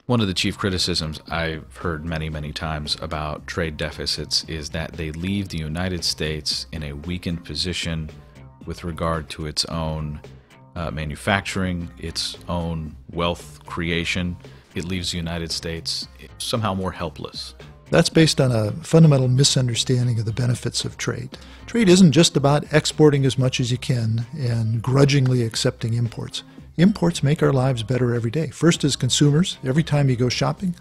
One of the chief criticisms I've heard many, many times about trade deficits is that they leave the United States in a weakened position with regard to its own manufacturing, its own wealth creation. It leaves the United States somehow more helpless. That's based on a fundamental misunderstanding of the benefits of trade. Trade isn't just about exporting as much as you can and grudgingly accepting imports. Imports make our lives better every day. First, as consumers, every time you go shopping,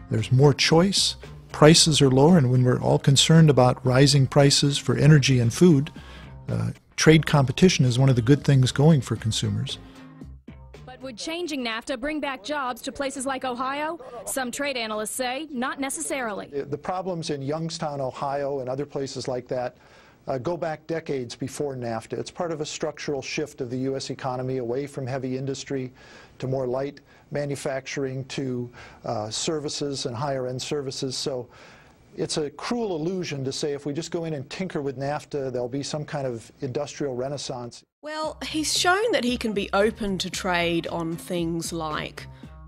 there's more choice, prices are lower, and when we're all concerned about rising prices for energy and food, trade competition is one of the good things going for consumers. But would changing NAFTA bring back jobs to places like Ohio? Some trade analysts say not necessarily. The problems in Youngstown, Ohio, and other places like that go back decades before NAFTA. It's part of a structural shift of the U.S. economy away from heavy industry to more light manufacturing to services and higher-end services. So it's a cruel illusion to say if we just go in and tinker with NAFTA, there'll be some kind of industrial renaissance. Well, he's shown that he can be open to trade on things like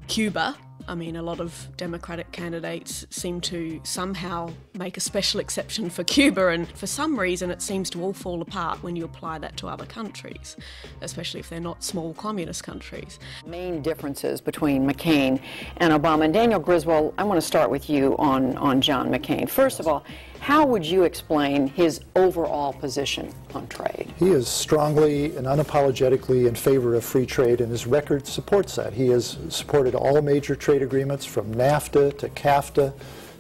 Cuba. I mean, a lot of Democratic candidates seem to somehow make a special exception for Cuba, and for some reason it seems to all fall apart when you apply that to other countries, especially if they're not small communist countries. Main differences between McCain and Obama. And Daniel Griswold, I want to start with you on John McCain. First of all, how would you explain his overall position on trade? He is strongly and unapologetically in favor of free trade, and his record supports that. He has supported all major trade agreements from NAFTA to CAFTA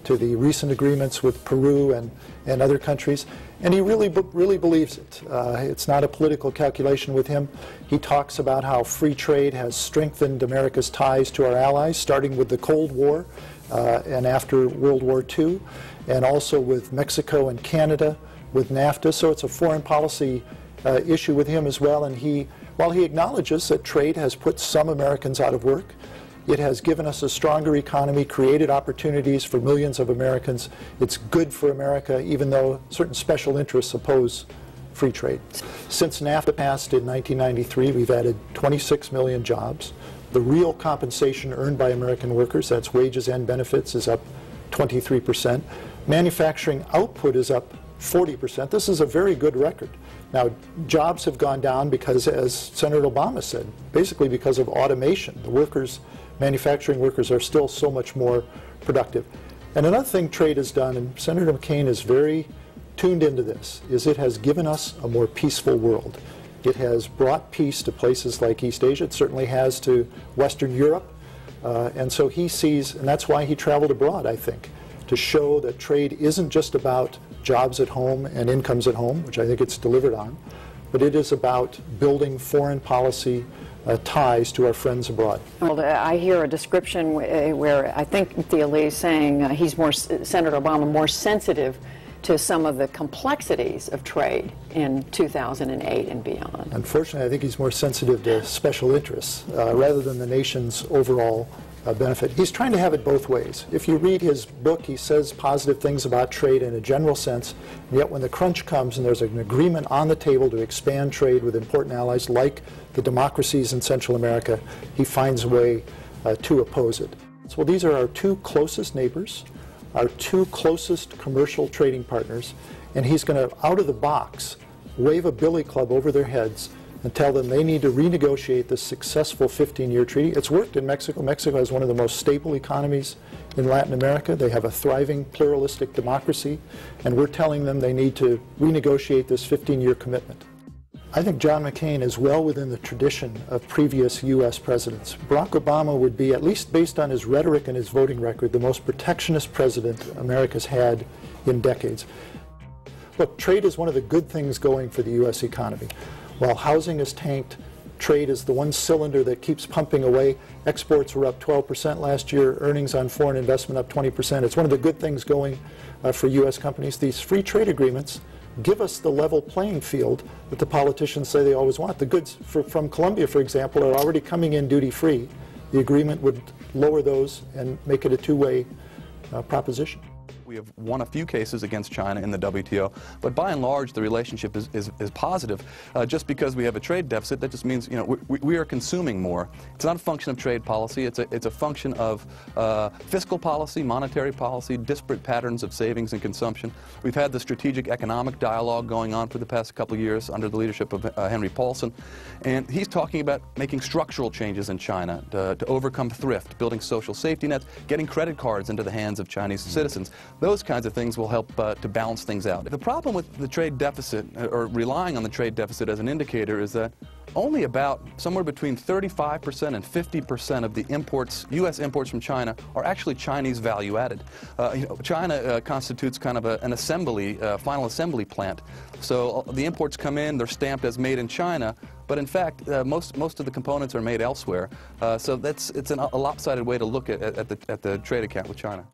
to the recent agreements with Peru and other countries, and he really believes it. It's not a political calculation with him. He talks about how free trade has strengthened America's ties to our allies, starting with the Cold War and after World War II, and also with Mexico and Canada, with NAFTA. So it's a foreign policy issue with him as well. And while he acknowledges that trade has put some Americans out of work, it has given us a stronger economy, created opportunities for millions of Americans. It's good for America, even though certain special interests oppose free trade. Since NAFTA passed in 1993, we've added 26 million jobs. The real compensation earned by American workers, that's wages and benefits, is up 23%. Manufacturing output is up 40%. This is a very good record. Now, jobs have gone down because, as Senator Obama said, basically because of automation. The workers, manufacturing workers, are still so much more productive. And another thing trade has done, and Senator McCain is very tuned into this, is it has given us a more peaceful world. It has brought peace to places like East Asia. It certainly has to Western Europe. And so he sees, and that's why he traveled abroad, I think, to show that trade isn't just about jobs at home and incomes at home, which I think it's delivered on, but it is about building foreign policy ties to our friends abroad. Well, I hear a description where I think Thea Lee is saying Senator Obama more sensitive to some of the complexities of trade in 2008 and beyond. Unfortunately, I think he's more sensitive to special interests rather than the nation's overall benefit. He's trying to have it both ways. If you read his book, he says positive things about trade in a general sense, and yet when the crunch comes and there's an agreement on the table to expand trade with important allies like the democracies in Central America, he finds a way to oppose it. So these are our two closest neighbors, our two closest commercial trading partners, and he's going to, out of the box, wave a billy club over their heads and tell them they need to renegotiate this successful 15-year treaty. It's worked in Mexico. Mexico has one of the most stable economies in Latin America. They have a thriving pluralistic democracy, and we're telling them they need to renegotiate this 15-year commitment. I think John McCain is well within the tradition of previous U.S. presidents. Barack Obama would be, at least based on his rhetoric and his voting record, the most protectionist president America's had in decades. Look, trade is one of the good things going for the U.S. economy. While housing is tanked, trade is the one cylinder that keeps pumping away. Exports were up 12% last year, earnings on foreign investment up 20%. It's one of the good things going for U.S. companies. These free trade agreements give us the level playing field that the politicians say they always want. The goods from Colombia, for example, are already coming in duty-free. The agreement would lower those and make it a two-way proposition. We have won a few cases against China in the WTO, but by and large the relationship is positive. Just because we have a trade deficit, that just means, you know, we are consuming more. It's not a function of trade policy, it's a function of fiscal policy, monetary policy, disparate patterns of savings and consumption. We've had the strategic economic dialogue going on for the past couple of years under the leadership of Henry Paulson, and he's talking about making structural changes in China to overcome thrift, building social safety nets, getting credit cards into the hands of Chinese citizens. Those kinds of things will help to balance things out. The problem with the trade deficit, or relying on the trade deficit as an indicator, is that only about somewhere between 35% and 50% of the imports, U.S. imports from China, are actually Chinese value added. You know, China constitutes kind of an assembly, final assembly plant. So the imports come in, they're stamped as made in China, but in fact, most of the components are made elsewhere. So it's a lopsided way to look at the trade account with China.